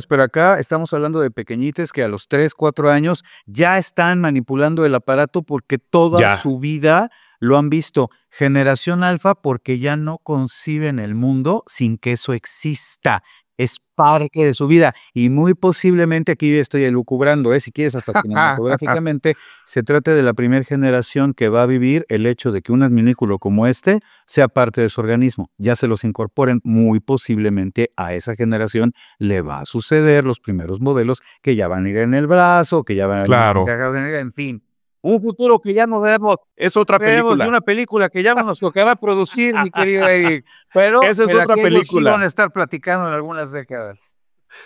pero acá estamos hablando de pequeñites que a los 3, 4 años ya están manipulando el aparato porque toda Ya. su vida lo han visto. Generación alfa porque ya no conciben el mundo sin que eso exista. Es parte de su vida y muy posiblemente, aquí yo estoy elucubrando, si quieres hasta cinematográficamente, se trata de la primera generación que va a vivir el hecho de que un adminículo como este sea parte de su organismo, ya se los incorporen. Muy posiblemente a esa generación le va a suceder los primeros modelos que ya van a ir en el brazo, que ya van a ir Claro. cargados en fin. Un futuro que ya no vemos. Es otra Veremos película. una película que ya no nos tocará producir, mi querido Eric. Pero Esa es de la otra que ellos sí película. van a estar platicando en algunas décadas.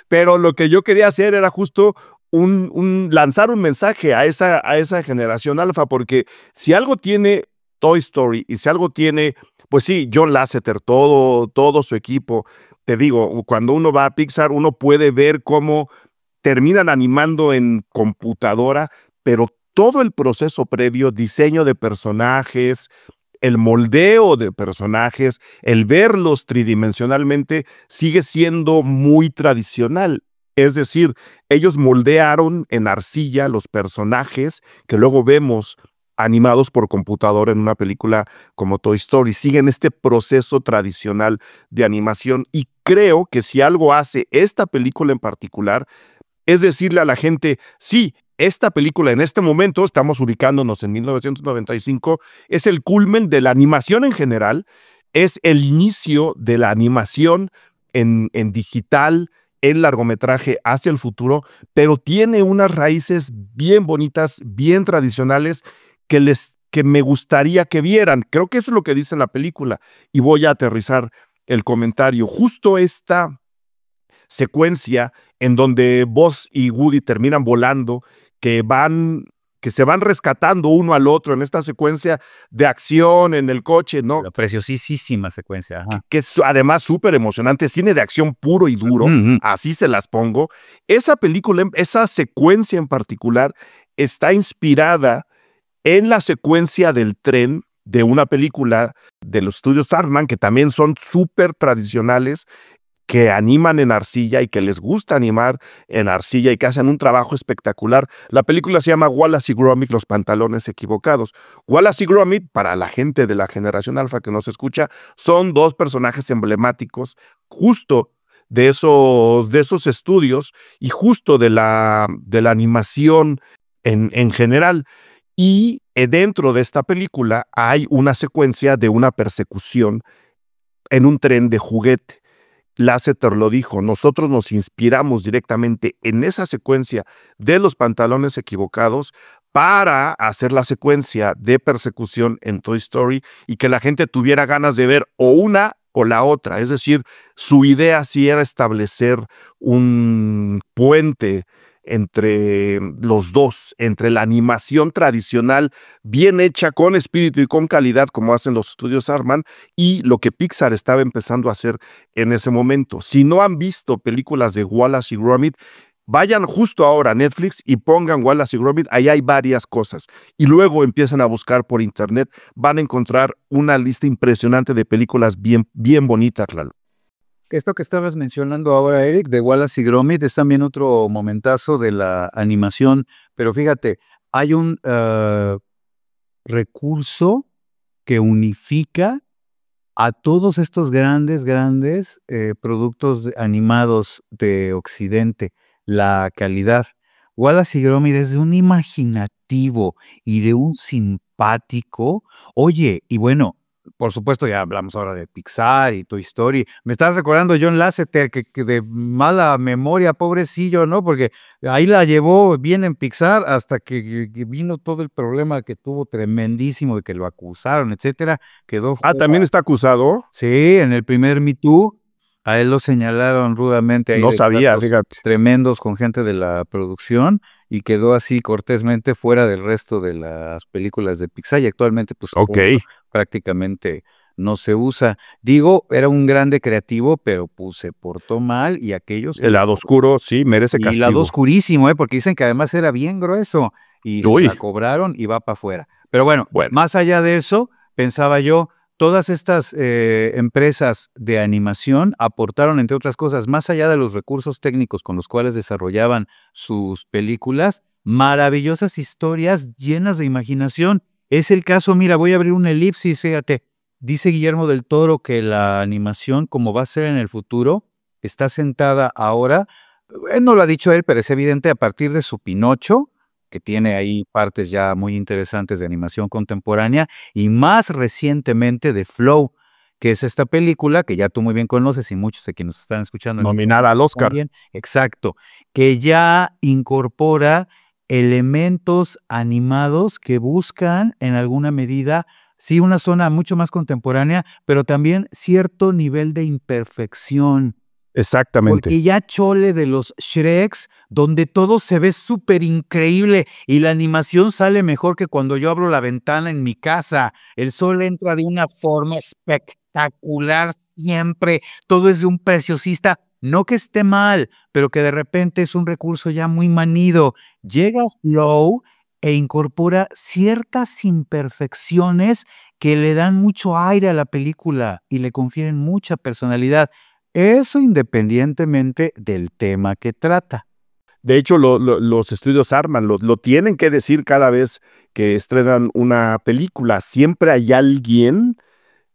Pero lo que yo quería hacer era justo lanzar un mensaje a esa generación alfa, porque si algo tiene Toy Story y si algo tiene, pues sí, John Lasseter, todo su equipo, te digo, cuando uno va a Pixar, uno puede ver cómo terminan animando en computadora, pero todo el proceso previo, diseño de personajes, el moldeo de personajes, el verlos tridimensionalmente, sigue siendo muy tradicional. Es decir, ellos moldearon en arcilla los personajes que luego vemos animados por computadora en una película como Toy Story. Siguen este proceso tradicional de animación y creo que si algo hace esta película en particular es decirle a la gente, sí, esta película en este momento, estamos ubicándonos en 1995, es el culmen de la animación en general, es el inicio de la animación en digital, en largometraje hacia el futuro, pero tiene unas raíces bien bonitas, bien tradicionales, que me gustaría que vieran. Creo que eso es lo que dice la película, y voy a aterrizar el comentario. Justo esta secuencia en donde Buzz y Woody terminan volando, que se van rescatando uno al otro en esta secuencia de acción en el coche, ¿no? La preciosísima secuencia. Ajá. Que es además súper emocionante, cine de acción puro y duro, así se las pongo. Esa película, esa secuencia en particular, está inspirada en la secuencia del tren de una película de los estudios Aardman, que también son súper tradicionales, que animan en arcilla y que les gusta animar en arcilla y que hacen un trabajo espectacular. La película se llama Wallace y Gromit, los pantalones equivocados. Wallace y Gromit, para la gente de la generación alfa que nos escucha, son dos personajes emblemáticos justo de esos estudios y justo de la animación en general. Y dentro de esta película hay una secuencia de una persecución en un tren de juguete. Lasseter lo dijo, nosotros nos inspiramos directamente en esa secuencia de los pantalones equivocados para hacer la secuencia de persecución en Toy Story y que la gente tuviera ganas de ver o una o la otra. Es decir, su idea sí era establecer un puente entre los dos, entre la animación tradicional bien hecha con espíritu y con calidad como hacen los estudios Aardman y lo que Pixar estaba empezando a hacer en ese momento. Si no han visto películas de Wallace y Gromit, vayan justo ahora a Netflix y pongan Wallace y Gromit, ahí hay varias cosas. Y luego empiezan a buscar por internet, van a encontrar una lista impresionante de películas bien, bien bonitas, Lalo. Esto que estabas mencionando ahora, Eric, de Wallace y Gromit, es también otro momentazo de la animación, pero fíjate, hay un recurso que unifica a todos estos grandes productos animados de Occidente, la calidad. Wallace y Gromit es de un imaginativo y de un simpático. Oye, y bueno, por supuesto, ya hablamos ahora de Pixar y Toy Story. Me estás recordando John Lasseter, que de mala memoria, pobrecillo, ¿no? Porque ahí la llevó bien en Pixar hasta que vino todo el problema que tuvo tremendísimo de que lo acusaron, etcétera. Quedó fuera. ¿También está acusado? Sí, en el primer Me Too, a él lo señalaron rudamente. Ahí no sabía, fíjate. Tremendos con gente de la producción y quedó así cortésmente fuera del resto de las películas de Pixar y actualmente pues prácticamente no se usa. Digo, era un grande creativo, pero pues se portó mal y aquellos... El lado oscuro, sí, merece castigo. Y el lado oscurísimo, porque dicen que además era bien grueso y se la cobraron y va para afuera. Pero bueno, más allá de eso, pensaba yo, todas estas empresas de animación aportaron, entre otras cosas, más allá de los recursos técnicos con los cuales desarrollaban sus películas, maravillosas historias llenas de imaginación. Es el caso, mira, voy a abrir una elipsis, fíjate. Dice Guillermo del Toro que la animación, como va a ser en el futuro, está sentada ahora, no lo ha dicho él, pero es evidente a partir de su Pinocho, que tiene ahí partes ya muy interesantes de animación contemporánea, y más recientemente de Flow, que es esta película que ya tú muy bien conoces y muchos de quienes nos están escuchando. Nominada al Oscar. También, exacto, que ya incorpora elementos animados que buscan en alguna medida, sí, una zona mucho más contemporánea, pero también cierto nivel de imperfección. Exactamente. Porque ya chole de los Shreks, donde todo se ve súper increíble y la animación sale mejor que cuando yo abro la ventana en mi casa. El sol entra de una forma espectacular siempre, todo es de un preciosista. No que esté mal, pero que de repente es un recurso ya muy manido. Llega Flow e incorpora ciertas imperfecciones que le dan mucho aire a la película y le confieren mucha personalidad. Eso independientemente del tema que trata. De hecho, los estudios Arman lo tienen que decir cada vez que estrenan una película. Siempre hay alguien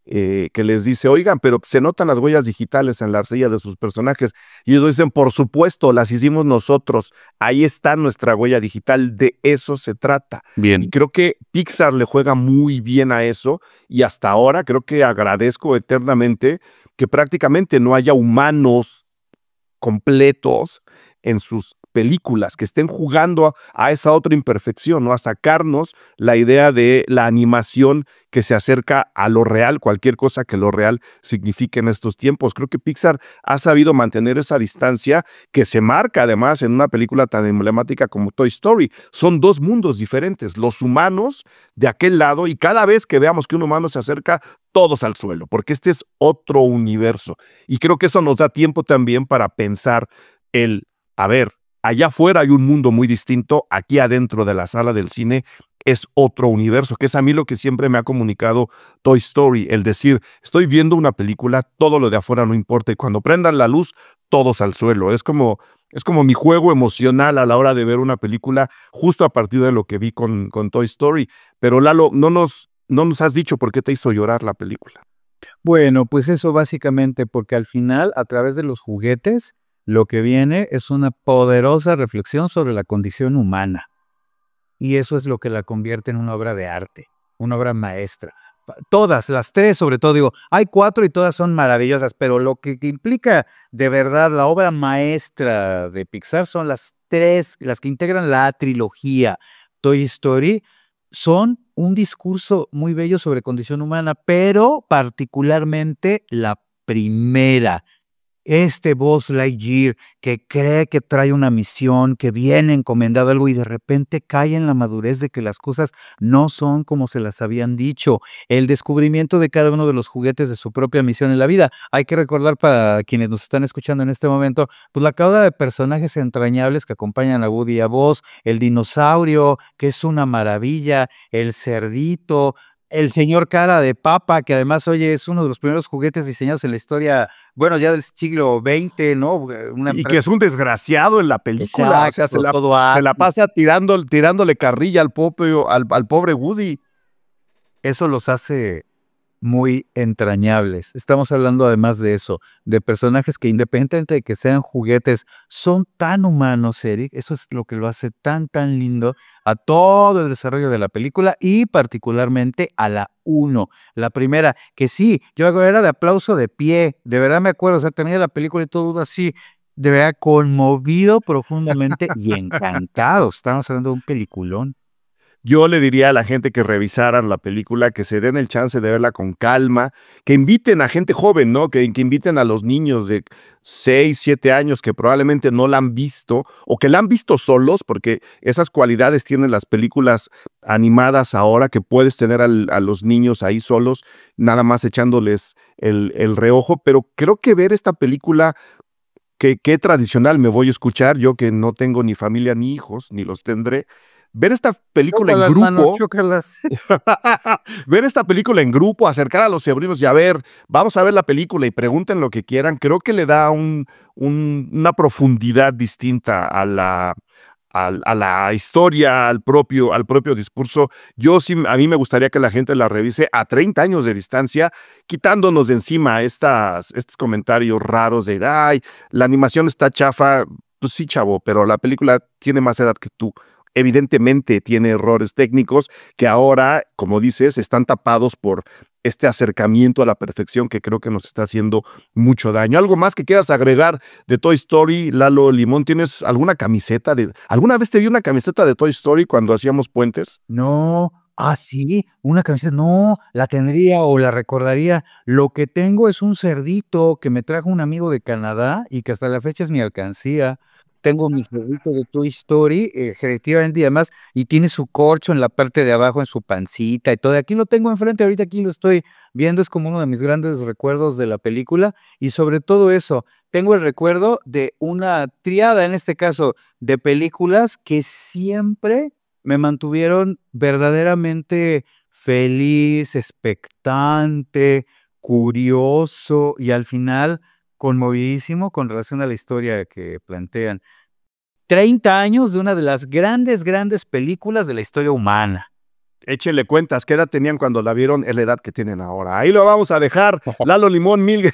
que les dice, oigan, pero se notan las huellas digitales en la arcilla de sus personajes. Y ellos dicen, por supuesto, las hicimos nosotros. Ahí está nuestra huella digital, de eso se trata. Y Bien. creo que Pixar le juega muy bien a eso. Y hasta ahora creo que agradezco eternamente que prácticamente no haya humanos completos en sus películas, que estén jugando a esa otra imperfección, ¿no? A sacarnos la idea de la animación que se acerca a lo real, cualquier cosa que lo real signifique en estos tiempos. Creo que Pixar ha sabido mantener esa distancia que se marca además en una película tan emblemática como Toy Story. Son dos mundos diferentes, los humanos de aquel lado, y cada vez que veamos que un humano se acerca, todos al suelo, porque este es otro universo. Y creo que eso nos da tiempo también para pensar a ver, allá afuera hay un mundo muy distinto, aquí adentro de la sala del cine es otro universo, que es a mí lo que siempre me ha comunicado Toy Story, el decir, estoy viendo una película, todo lo de afuera no importa, y cuando prendan la luz, todos al suelo. Es como mi juego emocional a la hora de ver una película, justo a partir de lo que vi con Toy Story. Pero Lalo, no nos has dicho por qué te hizo llorar la película. Bueno, pues eso básicamente porque al final, a través de los juguetes, lo que viene es una poderosa reflexión sobre la condición humana. Y eso es lo que la convierte en una obra de arte, una obra maestra. Todas, las tres sobre todo, digo, hay cuatro y todas son maravillosas, pero lo que implica de verdad la obra maestra de Pixar son las tres, las que integran la trilogía Toy Story, son un discurso muy bello sobre condición humana, pero particularmente la primera. Este Buzz Lightyear que cree que trae una misión, que viene encomendado algo y de repente cae en la madurez de que las cosas no son como se las habían dicho. El descubrimiento de cada uno de los juguetes de su propia misión en la vida. Hay que recordar para quienes nos están escuchando en este momento, pues la cauda de personajes entrañables que acompañan a Woody y a Buzz, el dinosaurio, que es una maravilla, el cerdito, el señor cara de papa, que además, oye, es uno de los primeros juguetes diseñados en la historia, bueno, ya del siglo XX, ¿no? Una Y que empresa. es un desgraciado en la película, o sea, Exacto, todo se la ácido. pasa tirándole carrilla al pobre Woody. Eso los hace muy entrañables. Estamos hablando además de eso, de personajes que independientemente de que sean juguetes, son tan humanos, Eric. Eso es lo que lo hace tan, tan lindo a todo el desarrollo de la película y particularmente a la uno, la primera, que sí, yo era de aplauso de pie, de verdad me acuerdo, o sea, tenía la película y todo así, de verdad conmovido profundamente y encantado. Estamos hablando de un peliculón. Yo le diría a la gente que revisaran la película, que se den el chance de verla con calma, que inviten a gente joven, ¿no? Que inviten a los niños de 6, 7 años que probablemente no la han visto o que la han visto solos, porque esas cualidades tienen las películas animadas ahora, que puedes tener a los niños ahí solos, nada más echándoles el reojo. Pero creo que ver esta película, que tradicional me voy a escuchar, yo que no tengo ni familia ni hijos, ni los tendré, ver esta película en Chócalas, mano, grupo, chócalas. ver esta película en grupo, acercar a los sobrinos y a ver, vamos a ver la película y pregunten lo que quieran, creo que le da una profundidad distinta a la historia, al propio discurso. Yo sí, a mí me gustaría que la gente la revise a 30 años de distancia, quitándonos de encima estos comentarios raros de, ay, la animación está chafa. Pues sí, chavo, pero la película tiene más edad que tú. Evidentemente tiene errores técnicos que ahora, como dices, están tapados por este acercamiento a la perfección que creo que nos está haciendo mucho daño. ¿Algo más que quieras agregar de Toy Story, Lalo Limón? ¿Tienes alguna camiseta alguna vez te vi una camiseta de Toy Story cuando hacíamos puentes? No. Ah, sí, una camiseta. No, la tendría o la recordaría. Lo que tengo es un cerdito que me trajo un amigo de Canadá y que hasta la fecha es mi alcancía. Tengo mi cerdito de Toy Story, efectivamente, y además, y tiene su corcho en la parte de abajo, en su pancita y todo. Aquí lo tengo enfrente, ahorita aquí lo estoy viendo, es como uno de mis grandes recuerdos de la película. Y sobre todo eso, tengo el recuerdo de una triada, en este caso, de películas que siempre me mantuvieron verdaderamente feliz, expectante, curioso y al final conmovidísimo con relación a la historia que plantean. 30 años de una de las grandes, grandes películas de la historia humana. Échenle cuentas, ¿qué edad tenían cuando la vieron? Es la edad que tienen ahora. Ahí lo vamos a dejar. Lalo Limón, mil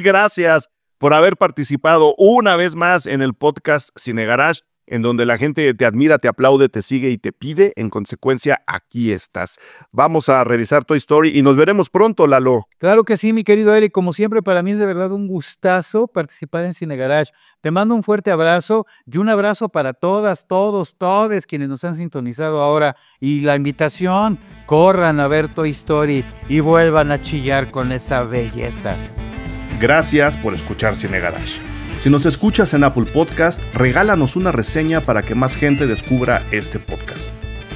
gracias por haber participado una vez más en el podcast Cine Garage, en donde la gente te admira, te aplaude, te sigue y te pide. En consecuencia, aquí estás. Vamos a revisar Toy Story y nos veremos pronto, Lalo. Claro que sí, mi querido Eric. Como siempre, para mí es de verdad un gustazo participar en Cine Garage. Te mando un fuerte abrazo y un abrazo para todas, todos quienes nos han sintonizado ahora. Y la invitación, corran a ver Toy Story y vuelvan a chillar con esa belleza. Gracias por escuchar Cine Garage. Si nos escuchas en Apple Podcast, regálanos una reseña para que más gente descubra este podcast.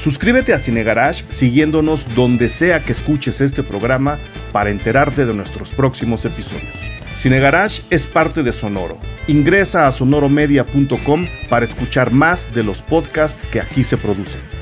Suscríbete a Cine Garage siguiéndonos donde sea que escuches este programa para enterarte de nuestros próximos episodios. Cine Garage es parte de Sonoro. Ingresa a sonoromedia.com para escuchar más de los podcasts que aquí se producen.